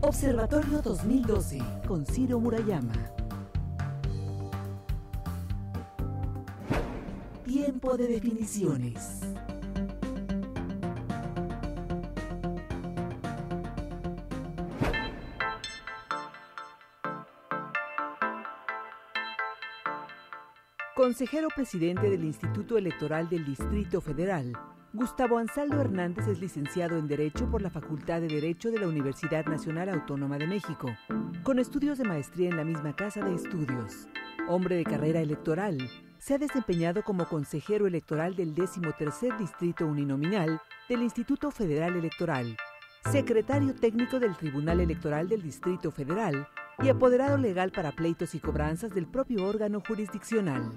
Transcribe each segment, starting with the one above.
Observatorio 2012 con Ciro Murayama. Tiempo de definiciones. Consejero presidente del Instituto Electoral del Distrito Federal, Gustavo Ansaldo Hernández es licenciado en Derecho por la Facultad de Derecho de la Universidad Nacional Autónoma de México, con estudios de maestría en la misma casa de estudios. Hombre de carrera electoral, se ha desempeñado como consejero electoral del 13º Distrito Uninominal del Instituto Federal Electoral, secretario técnico del Tribunal Electoral del Distrito Federal y apoderado legal para pleitos y cobranzas del propio órgano jurisdiccional.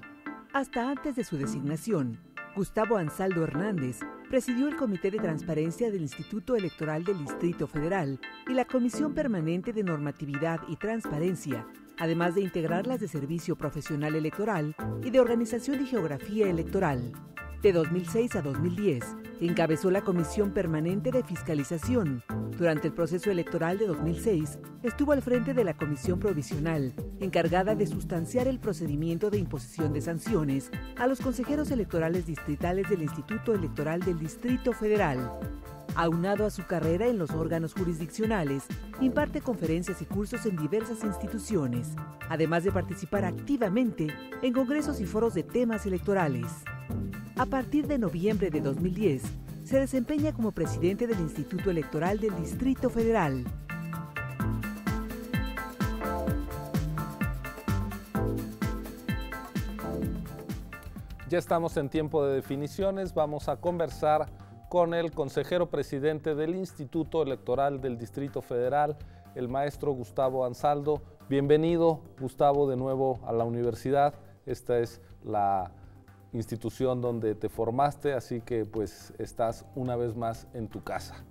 Hasta antes de su designación, Gustavo Ansaldo Hernández presidió el Comité de Transparencia del Instituto Electoral del Distrito Federal y la Comisión Permanente de Normatividad y Transparencia, además de integrar las de Servicio Profesional Electoral y de Organización y Geografía Electoral. De 2006 a 2010, encabezó la Comisión Permanente de Fiscalización. Durante el proceso electoral de 2006, estuvo al frente de la Comisión Provisional, encargada de sustanciar el procedimiento de imposición de sanciones a los consejeros electorales distritales del Instituto Electoral del Distrito Federal. Aunado a su carrera en los órganos jurisdiccionales, imparte conferencias y cursos en diversas instituciones, además de participar activamente en congresos y foros de temas electorales. A partir de noviembre de 2010, se desempeña como presidente del Instituto Electoral del Distrito Federal. Ya estamos en tiempo de definiciones. Vamos a conversar con el consejero presidente del Instituto Electoral del Distrito Federal, el maestro Gustavo Ansaldo. Bienvenido, Gustavo, de nuevo a la universidad. Esta es la institución donde te formaste, así que pues estás una vez más en tu casa.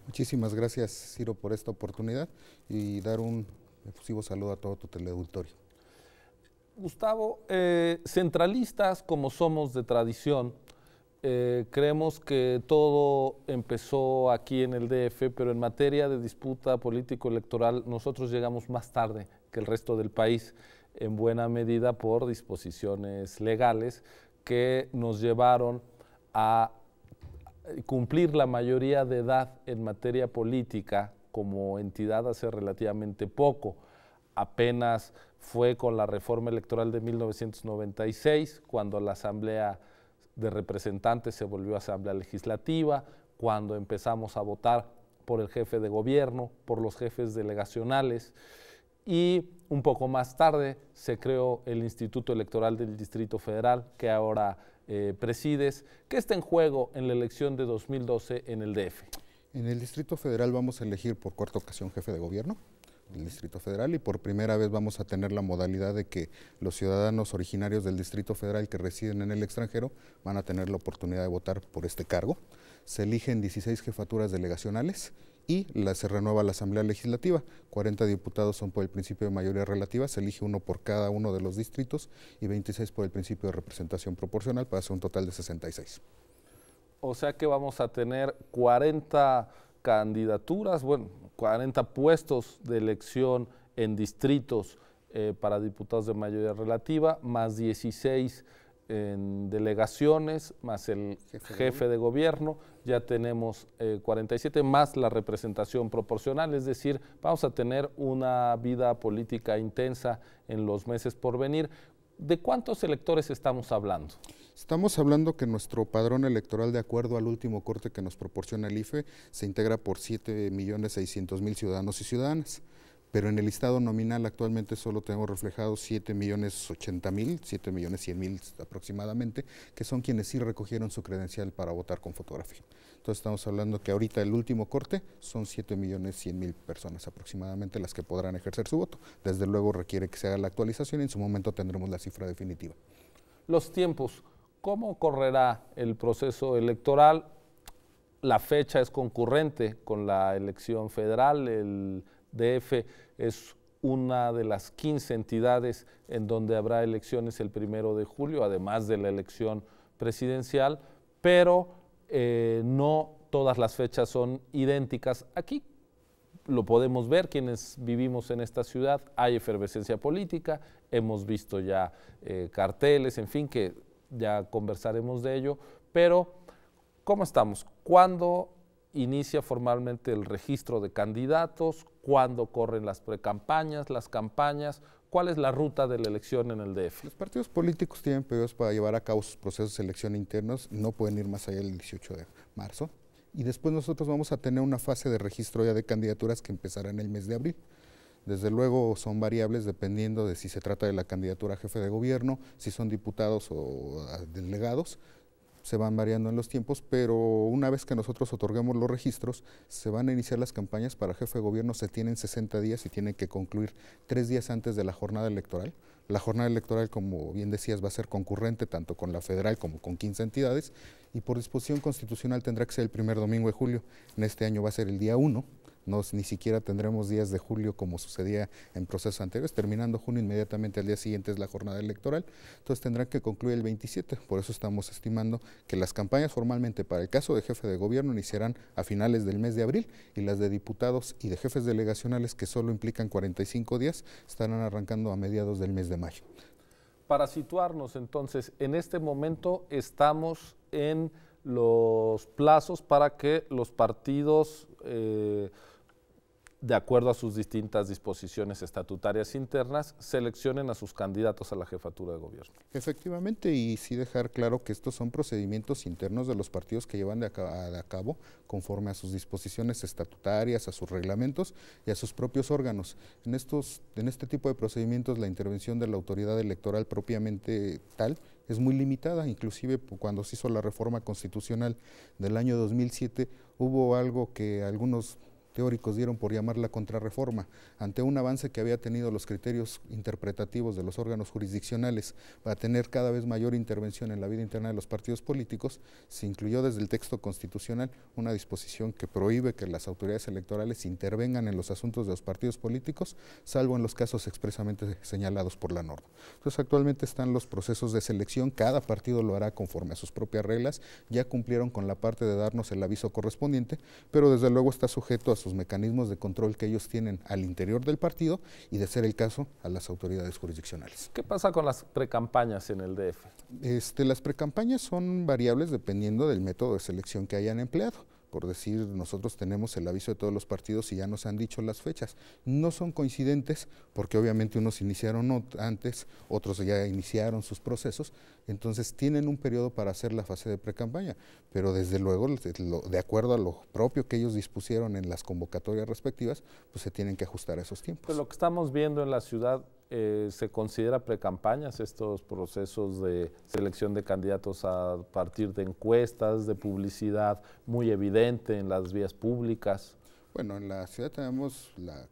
Muchísimas gracias, Ciro, por esta oportunidad y dar un efusivo saludo a todo tu teleauditorio. Gustavo, centralistas como somos de tradición, creemos que todo empezó aquí en el DF, pero en materia de disputa político-electoral nosotros llegamos más tarde que el resto del país, en buena medida por disposiciones legales que nos llevaron a cumplir la mayoría de edad en materia política como entidad hace relativamente poco. Apenas fue con la reforma electoral de 1996, cuando la Asamblea de Representantes se volvió Asamblea Legislativa, cuando empezamos a votar por el jefe de gobierno, por los jefes delegacionales, y un poco más tarde se creó el Instituto Electoral del Distrito Federal, que ahora presides. ¿Qué está en juego en la elección de 2012 en el DF? En el Distrito Federal vamos a elegir por cuarta ocasión jefe de gobierno del Distrito Federal y por primera vez vamos a tener la modalidad de que los ciudadanos originarios del Distrito Federal que residen en el extranjero van a tener la oportunidad de votar por este cargo. Se eligen 16 jefaturas delegacionales y se renueva la Asamblea Legislativa. 40 diputados son por el principio de mayoría relativa, se elige uno por cada uno de los distritos y 26 por el principio de representación proporcional para hacer un total de 66. O sea que vamos a tener 40 candidaturas, bueno, 40 puestos de elección en distritos para diputados de mayoría relativa, más 16 en delegaciones, más el jefe de gobierno, ya tenemos 47, más la representación proporcional, es decir, vamos a tener una vida política intensa en los meses por venir. ¿De cuántos electores estamos hablando? Estamos hablando que nuestro padrón electoral, de acuerdo al último corte que nos proporciona el IFE, se integra por 7.600.000 ciudadanos y ciudadanas, pero en el listado nominal actualmente solo tenemos reflejados 7.080.000, 7.100.000 aproximadamente, que son quienes sí recogieron su credencial para votar con fotografía. Entonces estamos hablando que ahorita el último corte son 7.100.000 personas aproximadamente las que podrán ejercer su voto. Desde luego requiere que se haga la actualización y en su momento tendremos la cifra definitiva. Los tiempos, ¿cómo correrá el proceso electoral? La fecha es concurrente con la elección federal, el DF es una de las 15 entidades en donde habrá elecciones el 1 de julio, además de la elección presidencial, pero no todas las fechas son idénticas. Aquí, lo podemos ver quienes vivimos en esta ciudad, hay efervescencia política, hemos visto ya carteles, en fin, que ya conversaremos de ello, pero ¿cómo estamos? ¿Cuándo inicia formalmente el registro de candidatos? ¿Cuándo corren las precampañas, las campañas? ¿Cuál es la ruta de la elección en el DF? Los partidos políticos tienen periodos para llevar a cabo sus procesos de selección internos, no pueden ir más allá del 18 de marzo. Y después nosotros vamos a tener una fase de registro ya de candidaturas que empezará en el mes de abril. Desde luego son variables dependiendo de si se trata de la candidatura a jefe de gobierno, si son diputados o delegados, se van variando en los tiempos, pero una vez que nosotros otorguemos los registros, se van a iniciar las campañas para jefe de gobierno, se tienen 60 días y tienen que concluir 3 días antes de la jornada electoral. La jornada electoral, como bien decías, va a ser concurrente tanto con la federal como con 15 entidades y por disposición constitucional tendrá que ser el primer domingo de julio. En este año va a ser el día 1. Ni siquiera tendremos días de julio como sucedía en procesos anteriores, terminando junio inmediatamente al día siguiente es la jornada electoral, entonces tendrán que concluir el 27, por eso estamos estimando que las campañas formalmente para el caso de jefe de gobierno iniciarán a finales del mes de abril y las de diputados y de jefes delegacionales que solo implican 45 días estarán arrancando a mediados del mes de mayo. Para situarnos entonces, en este momento estamos en los plazos para que los partidos de acuerdo a sus distintas disposiciones estatutarias internas, seleccionen a sus candidatos a la jefatura de gobierno. Efectivamente, y sí dejar claro que estos son procedimientos internos de los partidos que llevan a cabo conforme a sus disposiciones estatutarias, a sus reglamentos y a sus propios órganos. En este tipo de procedimientos la intervención de la autoridad electoral propiamente tal es muy limitada, inclusive cuando se hizo la reforma constitucional del año 2007 hubo algo que algunos teóricos dieron por llamar la contrarreforma, ante un avance que había tenido los criterios interpretativos de los órganos jurisdiccionales para tener cada vez mayor intervención en la vida interna de los partidos políticos, se incluyó desde el texto constitucional una disposición que prohíbe que las autoridades electorales intervengan en los asuntos de los partidos políticos, salvo en los casos expresamente señalados por la norma. Entonces actualmente están los procesos de selección, cada partido lo hará conforme a sus propias reglas, ya cumplieron con la parte de darnos el aviso correspondiente, pero desde luego está sujeto a sus mecanismos de control que ellos tienen al interior del partido y, de ser el caso, a las autoridades jurisdiccionales. ¿Qué pasa con las precampañas en el DF? Las precampañas son variables dependiendo del método de selección que hayan empleado. Por decir, nosotros tenemos el aviso de todos los partidos y ya nos han dicho las fechas. No son coincidentes porque obviamente unos iniciaron antes, otros ya iniciaron sus procesos, entonces tienen un periodo para hacer la fase de precampaña, pero desde luego, de acuerdo a lo propio que ellos dispusieron en las convocatorias respectivas, pues se tienen que ajustar a esos tiempos. Pues lo que estamos viendo en la ciudad, ¿se considera precampañas estos procesos de selección de candidatos a partir de encuestas, de publicidad muy evidente en las vías públicas? Bueno, en la ciudad tenemos la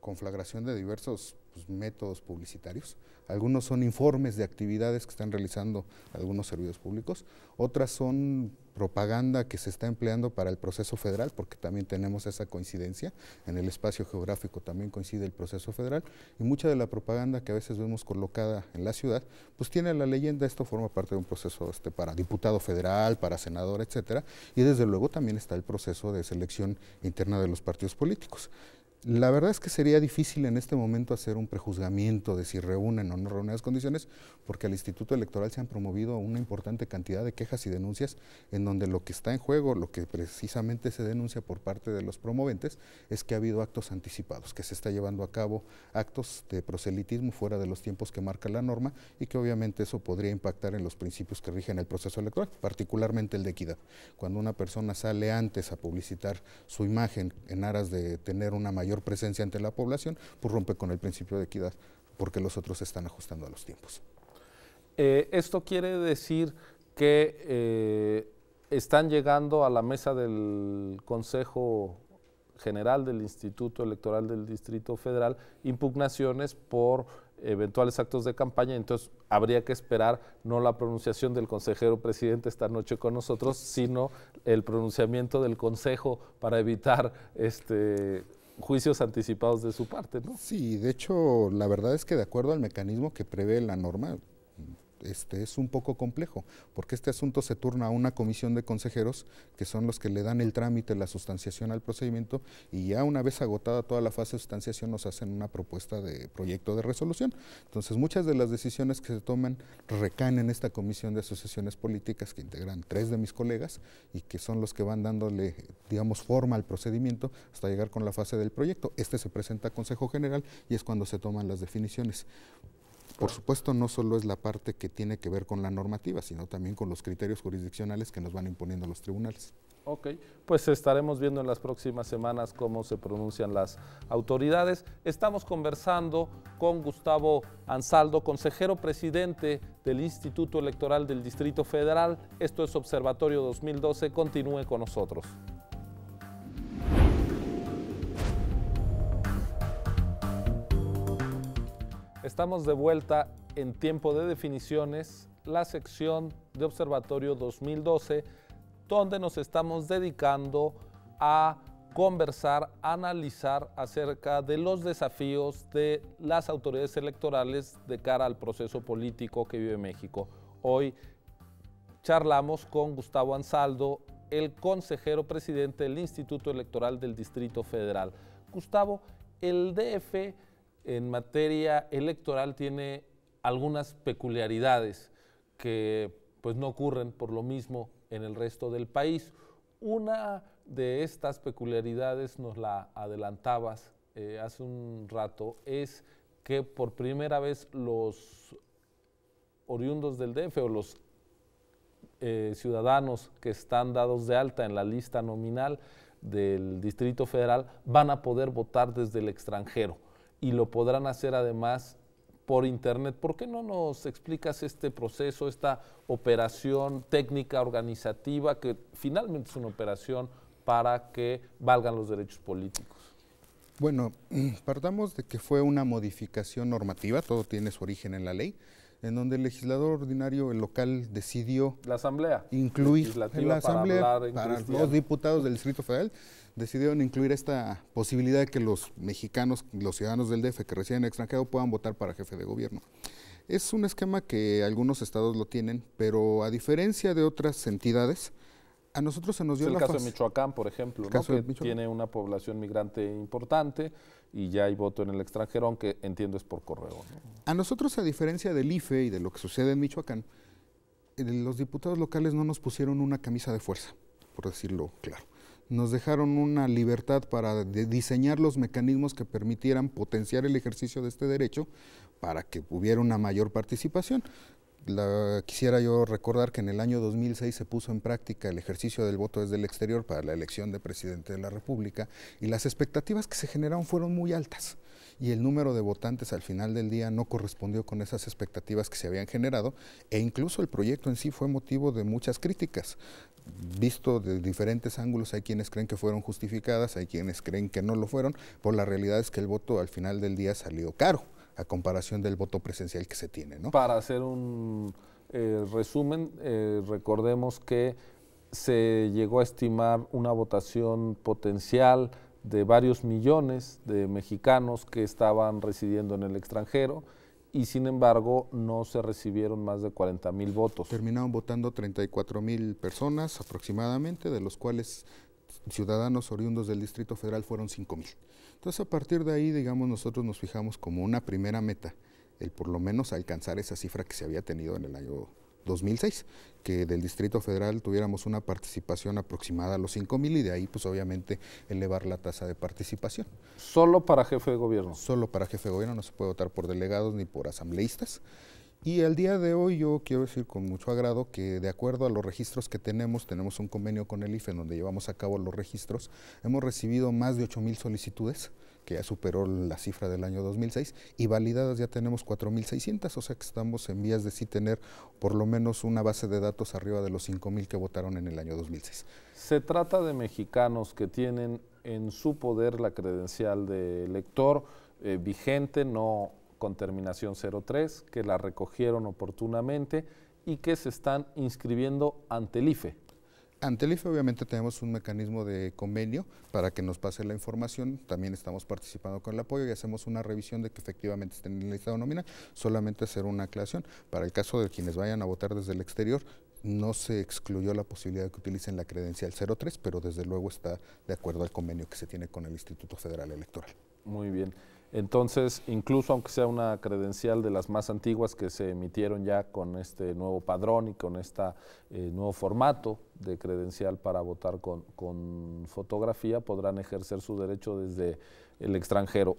conflagración de diversos métodos publicitarios. Algunos son informes de actividades que están realizando algunos servidores públicos, otras son propaganda que se está empleando para el proceso federal, porque también tenemos esa coincidencia, en el espacio geográfico también coincide el proceso federal, y mucha de la propaganda que a veces vemos colocada en la ciudad, pues tiene la leyenda, esto forma parte de un proceso para diputado federal, para senador, etcétera, y desde luego también está el proceso de selección interna de los partidos políticos. La verdad es que sería difícil en este momento hacer un prejuzgamiento de si reúnen o no reúnen las condiciones, porque al Instituto Electoral se han promovido una importante cantidad de quejas y denuncias en donde lo que está en juego, lo que precisamente se denuncia por parte de los promoventes, es que ha habido actos anticipados, que se está llevando a cabo actos de proselitismo fuera de los tiempos que marca la norma y que obviamente eso podría impactar en los principios que rigen el proceso electoral, particularmente el de equidad. Cuando una persona sale antes a publicitar su imagen en aras de tener una mayor presencia ante la población, pues rompe con el principio de equidad, porque los otros se están ajustando a los tiempos. Esto quiere decir que están llegando a la mesa del Consejo General del Instituto Electoral del Distrito Federal impugnaciones por eventuales actos de campaña, entonces habría que esperar no la pronunciación del consejero presidente esta noche con nosotros, sino el pronunciamiento del Consejo para evitar juicios anticipados de su parte, ¿no? Sí, de hecho, la verdad es que de acuerdo al mecanismo que prevé la norma, es un poco complejo, porque este asunto se turna a una comisión de consejeros que son los que le dan el trámite, la sustanciación al procedimiento, y ya una vez agotada toda la fase de sustanciación nos hacen una propuesta de proyecto de resolución. Entonces muchas de las decisiones que se toman recaen en esta comisión de asociaciones políticas que integran 3 de mis colegas y que son los que van dándole, digamos, forma al procedimiento hasta llegar con la fase del proyecto. Este se presenta a Consejo General y es cuando se toman las definiciones. Por supuesto, no solo es la parte que tiene que ver con la normativa, sino también con los criterios jurisdiccionales que nos van imponiendo los tribunales. Ok, pues estaremos viendo en las próximas semanas cómo se pronuncian las autoridades. Estamos conversando con Gustavo Ansaldo, consejero presidente del Instituto Electoral del Distrito Federal. Esto es Observatorio 2012. Continúe con nosotros. Estamos de vuelta en Tiempo de Definiciones, la sección de Observatorio 2012, donde nos estamos dedicando a conversar, a analizar acerca de los desafíos de las autoridades electorales de cara al proceso político que vive México. Hoy charlamos con Gustavo Ansaldo, el consejero presidente del Instituto Electoral del Distrito Federal. Gustavo, el DF en materia electoral tiene algunas peculiaridades que pues no ocurren por lo mismo en el resto del país. Una de estas peculiaridades nos la adelantabas hace un rato, es que por primera vez los oriundos del DF o los ciudadanos que están dados de alta en la lista nominal del Distrito Federal van a poder votar desde el extranjero y lo podrán hacer además por internet. ¿Por qué no nos explicas este proceso, esta operación técnica organizativa que finalmente es una operación para que valgan los derechos políticos? Bueno, partamos de que fue una modificación normativa, todo tiene su origen en la ley, en donde el legislador ordinario, el local, decidió la asamblea incluir en la asamblea para los diputados del Distrito Federal, decidieron incluir esta posibilidad de que los mexicanos, los ciudadanos del DF que residen en el extranjero puedan votar para jefe de gobierno. Es un esquema que algunos estados lo tienen, pero a diferencia de otras entidades, a nosotros se nos dio el la caso de Michoacán, por ejemplo, ¿no? Que tiene una población migrante importante y ya hay voto en el extranjero, aunque entiendo es por correo, ¿no? A nosotros, a diferencia del IFE y de lo que sucede en Michoacán, los diputados locales no nos pusieron una camisa de fuerza, por decirlo claro. Nos dejaron una libertad para diseñar los mecanismos que permitieran potenciar el ejercicio de este derecho para que hubiera una mayor participación. Quisiera yo recordar que en el año 2006 se puso en práctica el ejercicio del voto desde el exterior para la elección de presidente de la República y las expectativas que se generaron fueron muy altas y el número de votantes al final del día no correspondió con esas expectativas que se habían generado e incluso el proyecto en sí fue motivo de muchas críticas. Visto de diferentes ángulos, hay quienes creen que fueron justificadas, hay quienes creen que no lo fueron, por la realidad es que el voto al final del día salió caro a comparación del voto presencial que se tiene, ¿no? Para hacer un resumen, recordemos que se llegó a estimar una votación potencial de varios millones de mexicanos que estaban residiendo en el extranjero y sin embargo no se recibieron más de 40,000 votos. Terminaron votando 34,000 personas aproximadamente, de los cuales ciudadanos oriundos del Distrito Federal fueron 5,000. Entonces, a partir de ahí, digamos, nosotros nos fijamos como una primera meta, el por lo menos alcanzar esa cifra que se había tenido en el año 2006, que del Distrito Federal tuviéramos una participación aproximada a los 5,000 y de ahí, pues obviamente, elevar la tasa de participación. ¿Solo para jefe de gobierno? Solo para jefe de gobierno, no se puede votar por delegados ni por asambleístas. Y al día de hoy yo quiero decir con mucho agrado que de acuerdo a los registros que tenemos un convenio con el IFE en donde llevamos a cabo los registros, hemos recibido más de 8,000 solicitudes, que ya superó la cifra del año 2006, y validadas ya tenemos 4,600, o sea que estamos en vías de sí tener por lo menos una base de datos arriba de los 5,000 que votaron en el año 2006. Se trata de mexicanos que tienen en su poder la credencial de elector vigente, no con terminación 03, que la recogieron oportunamente y que se están inscribiendo ante el IFE. Ante el IFE obviamente tenemos un mecanismo de convenio para que nos pase la información, también estamos participando con el apoyo y hacemos una revisión de que efectivamente estén en el listado nominal, solamente hacer una aclaración. Para el caso de quienes vayan a votar desde el exterior, no se excluyó la posibilidad de que utilicen la credencial 03, pero desde luego está de acuerdo al convenio que se tiene con el Instituto Federal Electoral. Muy bien. Entonces, incluso aunque sea una credencial de las más antiguas que se emitieron ya con este nuevo padrón y con este nuevo formato de credencial para votar con fotografía, podrán ejercer su derecho desde el extranjero.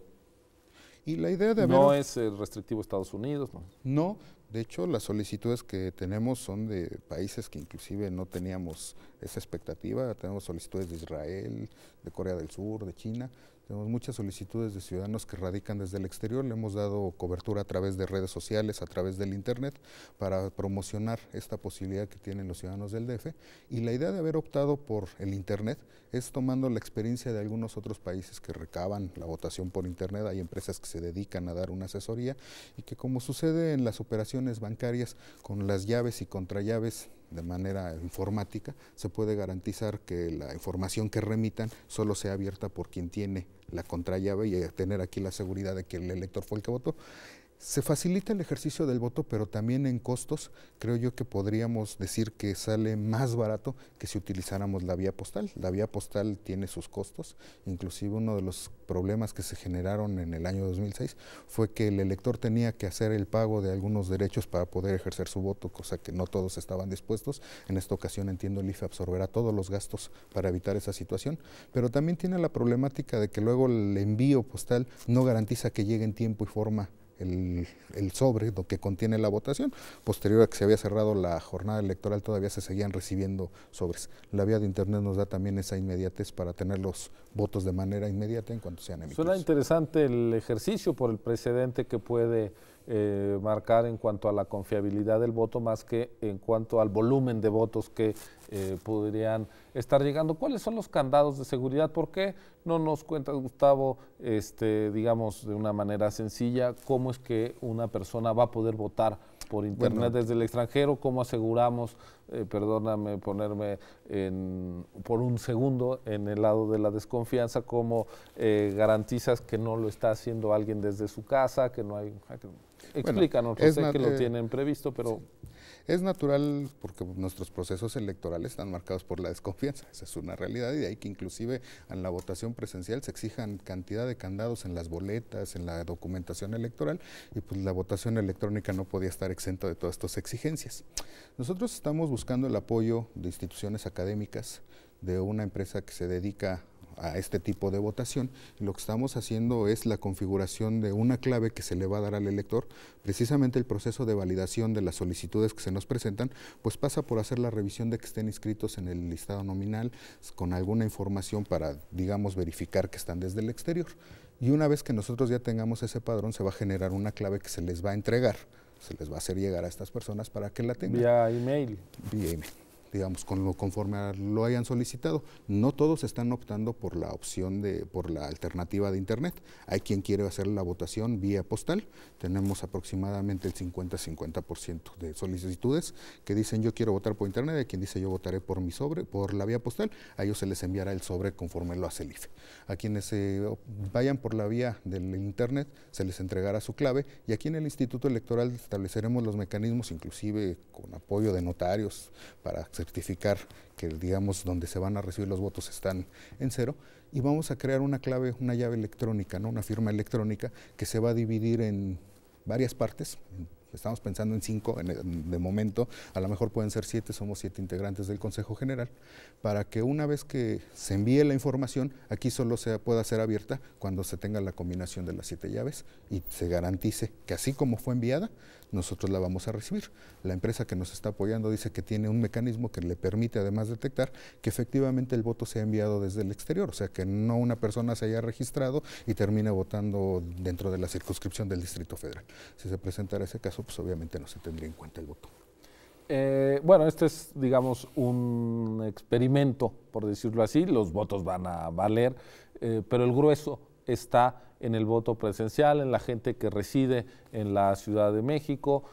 Y la idea de no es restrictivo Estados Unidos, ¿no? No, de hecho las solicitudes que tenemos son de países que inclusive no teníamos esa expectativa. Tenemos solicitudes de Israel, de Corea del Sur, de China. Tenemos muchas solicitudes de ciudadanos que radican desde el exterior. Le hemos dado cobertura a través de redes sociales, a través del internet, para promocionar esta posibilidad que tienen los ciudadanos del DF. Y la idea de haber optado por el internet es tomando la experiencia de algunos otros países que recaban la votación por internet. Hay empresas que se dedican a dar una asesoría y que, como sucede en las operaciones bancarias con las llaves y contrallaves de manera informática, se puede garantizar que la información que remitan solo sea abierta por quien tiene la contrallave y tener aquí la seguridad de que el elector fue el que votó. Se facilita el ejercicio del voto, pero también en costos creo yo que podríamos decir que sale más barato que si utilizáramos la vía postal. La vía postal tiene sus costos, inclusive uno de los problemas que se generaron en el año 2006 fue que el elector tenía que hacer el pago de algunos derechos para poder ejercer su voto, cosa que no todos estaban dispuestos. En esta ocasión entiendo el IFE absorberá todos los gastos para evitar esa situación, pero también tiene la problemática de que luego el envío postal no garantiza que llegue en tiempo y forma el sobre que contiene la votación. Posterior a que se había cerrado la jornada electoral todavía se seguían recibiendo sobres. La vía de internet nos da también esa inmediatez para tener los votos de manera inmediata en cuanto sean emitidos. Suena interesante el ejercicio por el precedente que puede marcar en cuanto a la confiabilidad del voto, más que en cuanto al volumen de votos que podrían estar llegando. ¿Cuáles son los candados de seguridad? ¿Por qué no nos cuenta, Gustavo, digamos de una manera sencilla, cómo es que una persona va a poder votar por internet desde el extranjero? ¿Cómo aseguramos, perdóname ponerme por un segundo en el lado de la desconfianza, cómo garantizas que no lo está haciendo alguien desde su casa, que no hay... Explícanos, bueno, sé que lo tienen previsto, pero... Sí. Es natural porque nuestros procesos electorales están marcados por la desconfianza, esa es una realidad, y de ahí que inclusive en la votación presencial se exijan cantidad de candados en las boletas, en la documentación electoral, y pues la votación electrónica no podía estar exenta de todas estas exigencias. Nosotros estamos buscando el apoyo de instituciones académicas, de una empresa que se dedica a este tipo de votación. Lo que estamos haciendo es la configuración de una clave que se le va a dar al elector. Precisamente el proceso de validación de las solicitudes que se nos presentan, pues pasa por hacer la revisión de que estén inscritos en el listado nominal con alguna información para, digamos, verificar que están desde el exterior. Y una vez que nosotros ya tengamos ese padrón, se va a generar una clave que se les va a entregar, se les va a hacer llegar a estas personas para que la tengan. Vía email. Vía email, digamos, conforme lo hayan solicitado. No todos están optando por la opción por la alternativa de internet. Hay quien quiere hacer la votación vía postal. Tenemos aproximadamente el 50-50% de solicitudes que dicen yo quiero votar por internet, hay quien dice yo votaré por mi sobre, por la vía postal. A ellos se les enviará el sobre conforme lo hace el IFE. A quienes vayan por la vía del internet se les entregará su clave, y aquí en el Instituto Electoral estableceremos los mecanismos, inclusive con apoyo de notarios, para certificar que, digamos, donde se van a recibir los votos están en cero, y vamos a crear una clave, una llave electrónica, ¿no? Una firma electrónica que se va a dividir en varias partes. Estamos pensando en 5 de momento, a lo mejor pueden ser 7, somos 7 integrantes del Consejo General, para que una vez que se envíe la información, aquí solo pueda ser abierta cuando se tenga la combinación de las 7 llaves y se garantice que así como fue enviada, nosotros la vamos a recibir. La empresa que nos está apoyando dice que tiene un mecanismo que le permite además detectar que efectivamente el voto se ha enviado desde el exterior, o sea que no una persona se haya registrado y termine votando dentro de la circunscripción del Distrito Federal. Si se presentara ese caso, pues obviamente no se tendría en cuenta el voto. Bueno, este es, digamos, un experimento, por decirlo así. Los votos van a valer, pero el grueso está en el voto presencial, en la gente que reside en la Ciudad de México.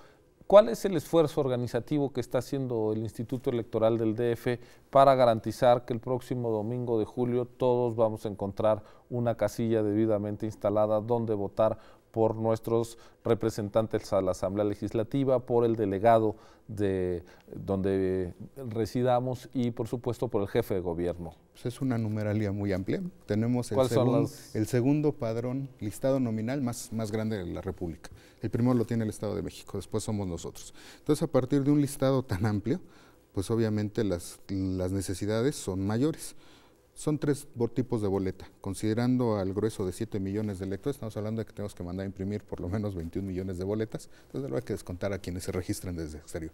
¿Cuál es el esfuerzo organizativo que está haciendo el Instituto Electoral del DF para garantizar que el próximo domingo de julio todos vamos a encontrar una casilla debidamente instalada donde votar por nuestros representantes a la Asamblea Legislativa, por el delegado de donde residamos y por supuesto por el jefe de gobierno? Pues es una numeralia muy amplia. Tenemos el segundo padrón listado nominal más grande de la República. El primero lo tiene el Estado de México, después somos nosotros. Entonces, a partir de un listado tan amplio, pues obviamente las necesidades son mayores. Son 3 tipos de boleta. Considerando al grueso de 7 millones de electores, estamos hablando de que tenemos que mandar a imprimir por lo menos 21 millones de boletas. Entonces, hay que descontar a quienes se registran desde el exterior.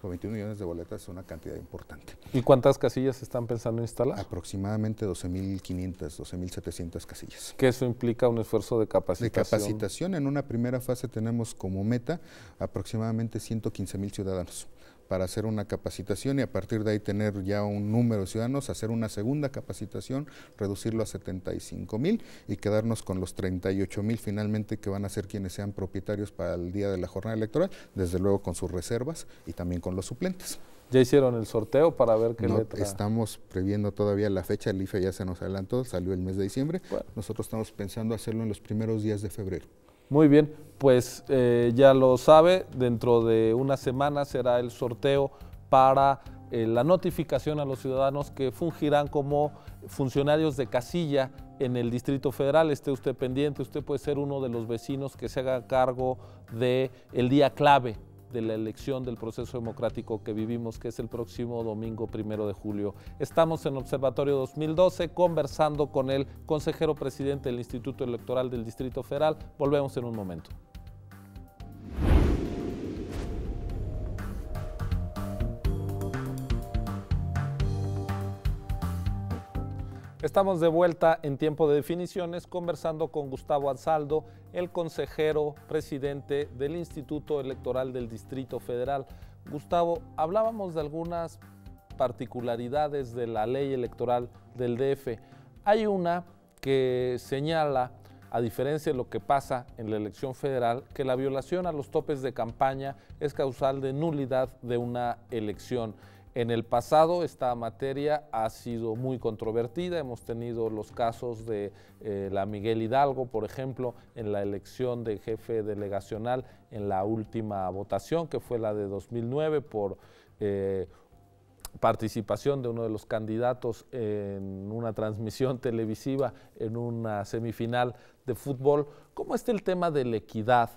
Los 21 millones de boletas es una cantidad importante. ¿Y cuántas casillas están pensando instalar? Aproximadamente 12.500, 12.700 casillas. Que eso implica un esfuerzo de capacitación. De capacitación. En una primera fase tenemos como meta aproximadamente 115,000 ciudadanos para hacer una capacitación y a partir de ahí tener ya un número de ciudadanos, hacer una segunda capacitación, reducirlo a 75,000 y quedarnos con los 38,000 finalmente que van a ser quienes sean propietarios para el día de la jornada electoral, desde luego con sus reservas y también con los suplentes. ¿Ya hicieron el sorteo para ver qué letra? Estamos previendo todavía la fecha, el IFE ya se nos adelantó, salió el mes de diciembre, bueno. Nosotros estamos pensando hacerlo en los primeros días de febrero. Muy bien, pues ya lo sabe, dentro de una semana será el sorteo para la notificación a los ciudadanos que fungirán como funcionarios de casilla en el Distrito Federal. Esté usted pendiente, usted puede ser uno de los vecinos que se haga cargo del día clave de la elección del proceso democrático que vivimos, que es el próximo domingo 1 de julio. Estamos en Observatorio 2012 conversando con el consejero presidente del Instituto Electoral del Distrito Federal. Volvemos en un momento. Estamos de vuelta en Tiempo de Definiciones conversando con Gustavo Ansaldo, el consejero presidente del Instituto Electoral del Distrito Federal. Gustavo, hablábamos de algunas particularidades de la ley electoral del DF. Hay una que señala, a diferencia de lo que pasa en la elección federal, que la violación a los topes de campaña es causal de nulidad de una elección. En el pasado esta materia ha sido muy controvertida, hemos tenido los casos de la Miguel Hidalgo, por ejemplo, en la elección de jefe delegacional en la última votación, que fue la de 2009, por participación de uno de los candidatos en una transmisión televisiva en una semifinal de fútbol. ¿Cómo está el tema de la equidad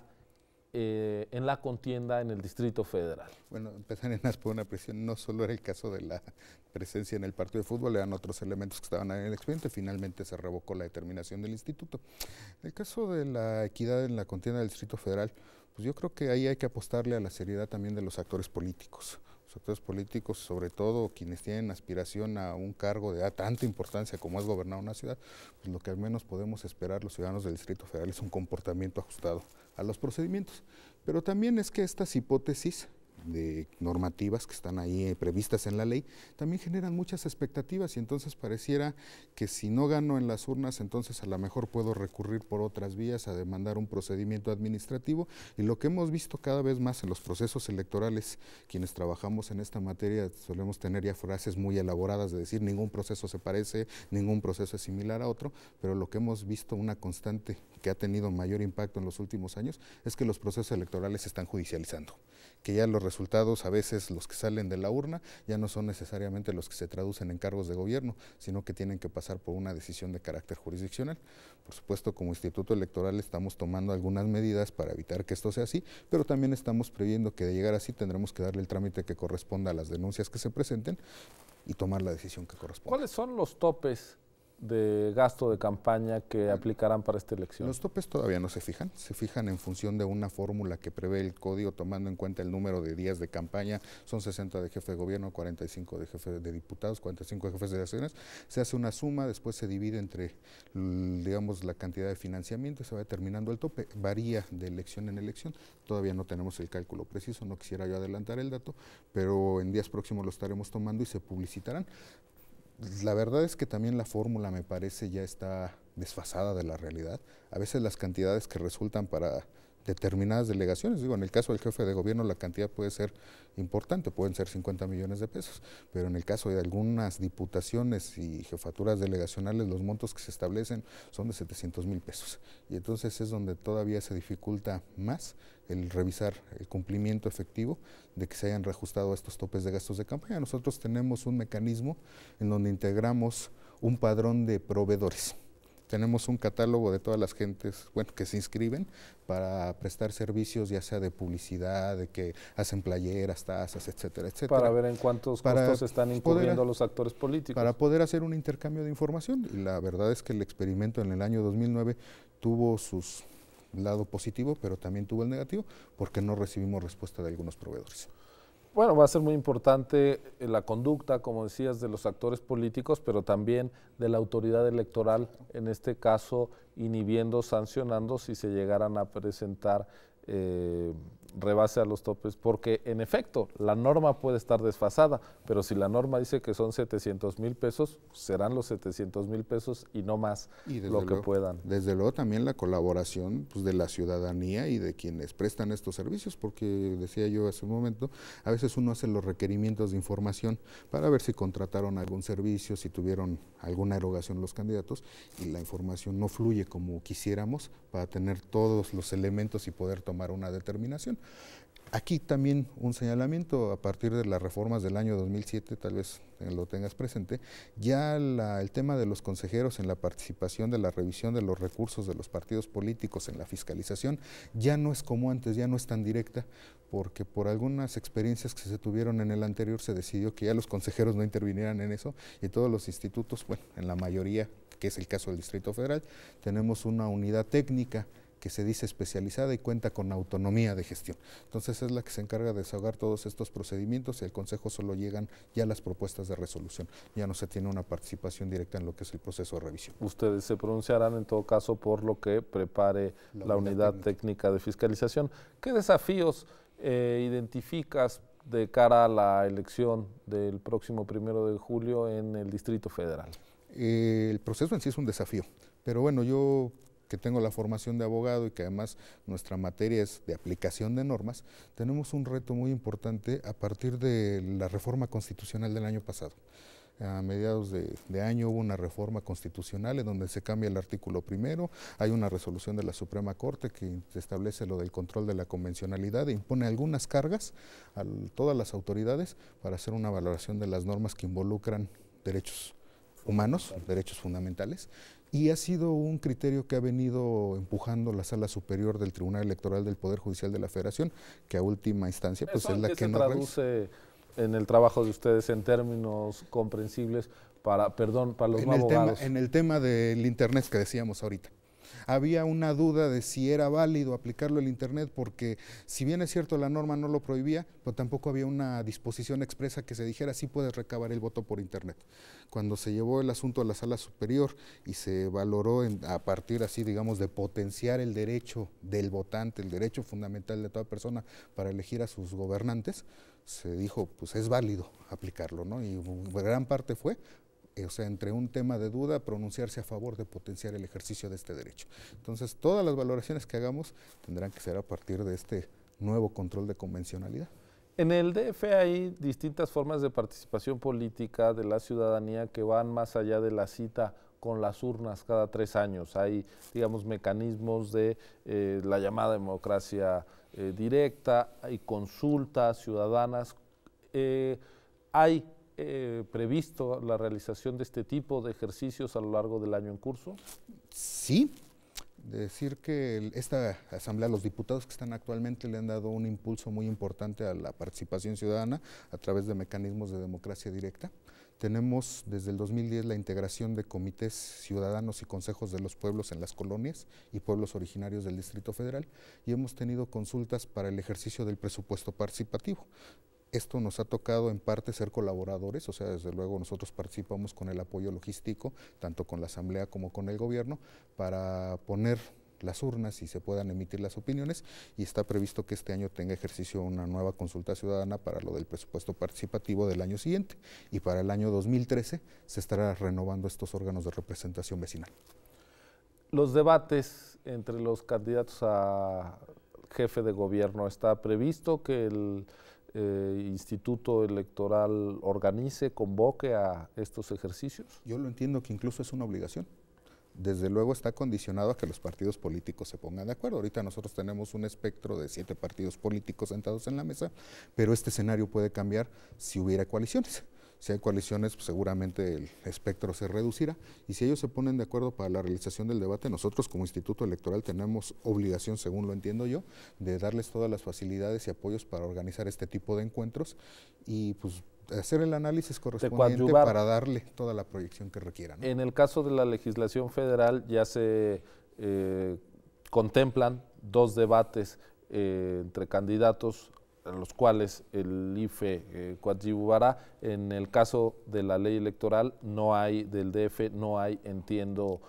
en la contienda en el Distrito Federal? Bueno, empezar por una presión, no solo era el caso de la presencia en el partido de fútbol, eran otros elementos que estaban en el expediente, finalmente se revocó la determinación del instituto. En el caso de la equidad en la contienda del Distrito Federal, pues yo creo que ahí hay que apostarle a la seriedad también de los actores políticos. Los actores políticos, sobre todo quienes tienen aspiración a un cargo de tanta importancia como es gobernar una ciudad, pues lo que al menos podemos esperar los ciudadanos del Distrito Federal es un comportamiento ajustado a los procedimientos. Pero también es que estas hipótesis de normativas que están ahí previstas en la ley, también generan muchas expectativas y entonces pareciera que si no gano en las urnas, entonces a lo mejor puedo recurrir por otras vías a demandar un procedimiento administrativo y lo que hemos visto cada vez más en los procesos electorales, quienes trabajamos en esta materia solemos tener ya frases muy elaboradas de decir ningún proceso se parece, ningún proceso es similar a otro, pero lo que hemos visto una constante que ha tenido mayor impacto en los últimos años es que los procesos electorales se están judicializando, que ya los resultados a veces los que salen de la urna ya no son necesariamente los que se traducen en cargos de gobierno, sino que tienen que pasar por una decisión de carácter jurisdiccional. Por supuesto, como Instituto Electoral estamos tomando algunas medidas para evitar que esto sea así, pero también estamos previendo que de llegar así tendremos que darle el trámite que corresponda a las denuncias que se presenten y tomar la decisión que corresponda. ¿Cuáles son los topes de gasto de campaña que aplicarán para esta elección? Los topes todavía no se fijan en función de una fórmula que prevé el código tomando en cuenta el número de días de campaña, son 60 de jefe de gobierno, 45 de jefe de diputados, 45 de jefes de delegaciones, se hace una suma, después se divide entre, digamos, la cantidad de financiamiento y se va determinando el tope, varía de elección en elección, todavía no tenemos el cálculo preciso, no quisiera yo adelantar el dato, pero en días próximos lo estaremos tomando y se publicitarán. La verdad es que también la fórmula me parece ya está desfasada de la realidad. A veces las cantidades que resultan para determinadas delegaciones. Digo, en el caso del jefe de gobierno la cantidad puede ser importante, pueden ser 50 millones de pesos, pero en el caso de algunas diputaciones y jefaturas delegacionales los montos que se establecen son de 700,000 pesos. Y entonces es donde todavía se dificulta más el revisar el cumplimiento efectivo de que se hayan reajustado estos topes de gastos de campaña. Nosotros tenemos un mecanismo en donde integramos un padrón de proveedores. Tenemos un catálogo de todas las gentes, bueno, que se inscriben para prestar servicios, ya sea de publicidad, de que hacen playeras, tazas, etcétera, etcétera. Para ver en cuántos costos están incurriendo los actores políticos. Para poder hacer un intercambio de información. Y la verdad es que el experimento en el año 2009 tuvo sus lado positivo, pero también tuvo el negativo, porque no recibimos respuesta de algunos proveedores. Bueno, va a ser muy importante la conducta, como decías, de los actores políticos, pero también de la autoridad electoral, en este caso inhibiendo, sancionando si se llegaran a presentar rebase a los topes, porque en efecto la norma puede estar desfasada, pero si la norma dice que son 700,000 pesos, serán los 700,000 pesos y no más lo que puedan. Desde luego también la colaboración, pues, de la ciudadanía y de quienes prestan estos servicios, porque decía yo hace un momento, a veces uno hace los requerimientos de información para ver si contrataron algún servicio, si tuvieron alguna erogación los candidatos, y la información no fluye como quisiéramos para tener todos los elementos y poder tomar una determinación. Aquí también un señalamiento: a partir de las reformas del año 2007, tal vez lo tengas presente, ya el tema de los consejeros en la participación de la revisión de los recursos de los partidos políticos en la fiscalización ya no es como antes, ya no es tan directa, porque por algunas experiencias que se tuvieron en el anterior se decidió que ya los consejeros no intervinieran en eso, y todos los institutos, bueno, en la mayoría, que es el caso del Distrito Federal, tenemos una unidad técnica que se dice especializada y cuenta con autonomía de gestión. Entonces es la que se encarga de desahogar todos estos procedimientos, y al Consejo solo llegan ya las propuestas de resolución, ya no se tiene una participación directa en lo que es el proceso de revisión. Ustedes se pronunciarán en todo caso por lo que prepare la unidad técnica de fiscalización. ¿Qué desafíos identificas de cara a la elección del próximo 1 de julio en el Distrito Federal? El proceso en sí es un desafío, pero bueno, yo que tengo la formación de abogado y que además nuestra materia es de aplicación de normas, tenemos un reto muy importante a partir de la reforma constitucional del año pasado. A mediados de año hubo una reforma constitucional en donde se cambia el artículo primero, hay una resolución de la Suprema Corte que establece lo del control de la convencionalidad e impone algunas cargas a todas las autoridades para hacer una valoración de las normas que involucran derechos humanos, derechos fundamentales, y ha sido un criterio que ha venido empujando la Sala Superior del Tribunal Electoral del Poder Judicial de la Federación, que a última instancia pues es la que nos traduce en el trabajo de ustedes en términos comprensibles para los no abogados. En el tema del Internet que decíamos ahorita. Había una duda de si era válido aplicarlo el Internet, porque si bien es cierto la norma no lo prohibía, pero tampoco había una disposición expresa que se dijera sí puedes recabar el voto por Internet. Cuando se llevó el asunto a la Sala Superior y se valoró a partir así, digamos, de potenciar el derecho del votante, el derecho fundamental de toda persona para elegir a sus gobernantes, se dijo pues es válido aplicarlo, ¿no? Y gran parte fue, o sea, entre un tema de duda, pronunciarse a favor de potenciar el ejercicio de este derecho. Entonces, todas las valoraciones que hagamos tendrán que ser a partir de este nuevo control de convencionalidad. En el DF hay distintas formas de participación política de la ciudadanía que van más allá de la cita con las urnas cada 3 años. Hay, digamos, mecanismos de la llamada democracia directa, hay consultas ciudadanas, hay previsto la realización de este tipo de ejercicios a lo largo del año en curso? Sí, decir que esta asamblea, los diputados que están actualmente le han dado un impulso muy importante a la participación ciudadana a través de mecanismos de democracia directa. Tenemos desde el 2010 la integración de comités ciudadanos y consejos de los pueblos en las colonias y pueblos originarios del Distrito Federal, y hemos tenido consultas para el ejercicio del presupuesto participativo. Esto nos ha tocado en parte ser colaboradores, o sea, desde luego nosotros participamos con el apoyo logístico, tanto con la Asamblea como con el Gobierno, para poner las urnas y se puedan emitir las opiniones, y está previsto que este año tenga ejercicio una nueva consulta ciudadana para lo del presupuesto participativo del año siguiente, y para el año 2013 se estará renovando estos órganos de representación vecinal. Los debates entre los candidatos a jefe de gobierno. ¿Está previsto que el Instituto Electoral organice, convoque a estos ejercicios? Yo lo entiendo que incluso es una obligación. Desde luego está condicionado a que los partidos políticos se pongan de acuerdo. Ahorita nosotros tenemos un espectro de 7 partidos políticos sentados en la mesa, pero este escenario puede cambiar si hubiera coaliciones. Si hay coaliciones, pues seguramente el espectro se reducirá, y si ellos se ponen de acuerdo para la realización del debate, nosotros como Instituto Electoral tenemos obligación, según lo entiendo yo, de darles todas las facilidades y apoyos para organizar este tipo de encuentros y pues hacer el análisis correspondiente para darle toda la proyección que requieran, ¿no? En el caso de la legislación federal ya se contemplan 2 debates entre candidatos, en los cuales el IFE coadyuvará. En el caso de la ley electoral no hay, del DF no hay, entiendo,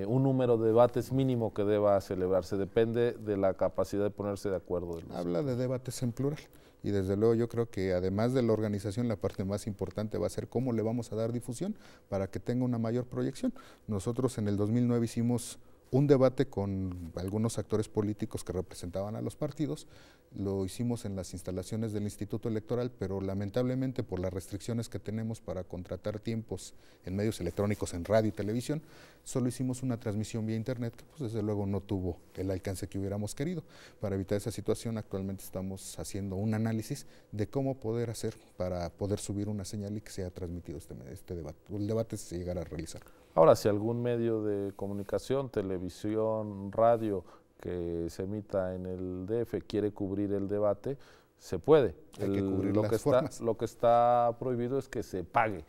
un número de debates mínimo que deba celebrarse, depende de la capacidad de ponerse de acuerdo. Habla de debates en plural, y desde luego yo creo que además de la organización, la parte más importante va a ser cómo le vamos a dar difusión para que tenga una mayor proyección. Nosotros en el 2009 hicimos un debate con algunos actores políticos que representaban a los partidos, lo hicimos en las instalaciones del Instituto Electoral, pero lamentablemente por las restricciones que tenemos para contratar tiempos en medios electrónicos, en radio y televisión, solo hicimos una transmisión vía internet que pues desde luego no tuvo el alcance que hubiéramos querido. Para evitar esa situación actualmente estamos haciendo un análisis de cómo poder hacer para poder subir una señal y que sea transmitido este debate, o el debate se llegara a realizar. Ahora, si algún medio de comunicación, televisión, radio, que se emita en el DF quiere cubrir el debate, se puede. Hay que cubrir lo, las que formas. lo que está prohibido es que se pague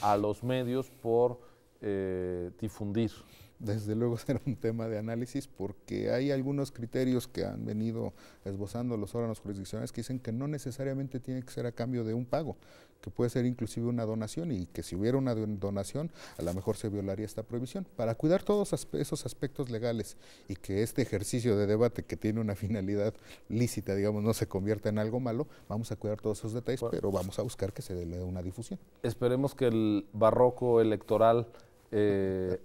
a los medios por difundir. Desde luego será un tema de análisis, porque hay algunos criterios que han venido esbozando los órganos jurisdiccionales que dicen que no necesariamente tiene que ser a cambio de un pago, que puede ser inclusive una donación, y que si hubiera una donación a lo mejor se violaría esta prohibición. Para cuidar todos esos aspectos legales y que este ejercicio de debate, que tiene una finalidad lícita, digamos, no se convierta en algo malo, vamos a cuidar todos esos detalles, pero vamos a buscar que se le dé una difusión. Esperemos que el barroco electoral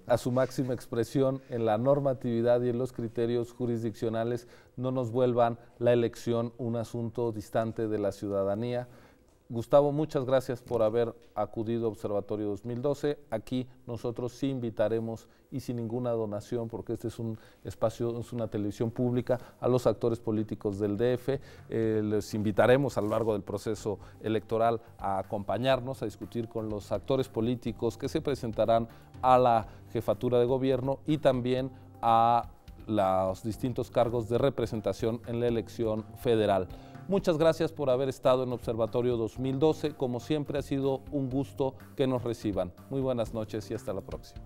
a su máxima expresión en la normatividad y en los criterios jurisdiccionales no nos vuelvan la elección un asunto distante de la ciudadanía. Gustavo, muchas gracias por haber acudido a Observatorio 2012. Aquí nosotros sí invitaremos, y sin ninguna donación, porque este es un espacio, es una televisión pública, a los actores políticos del DF. Les invitaremos a lo largo del proceso electoral a acompañarnos, a discutir con los actores políticos que se presentarán a la jefatura de gobierno y también a los distintos cargos de representación en la elección federal. Muchas gracias por haber estado en Observatorio 2012. Como siempre, ha sido un gusto que nos reciban. Muy buenas noches y hasta la próxima.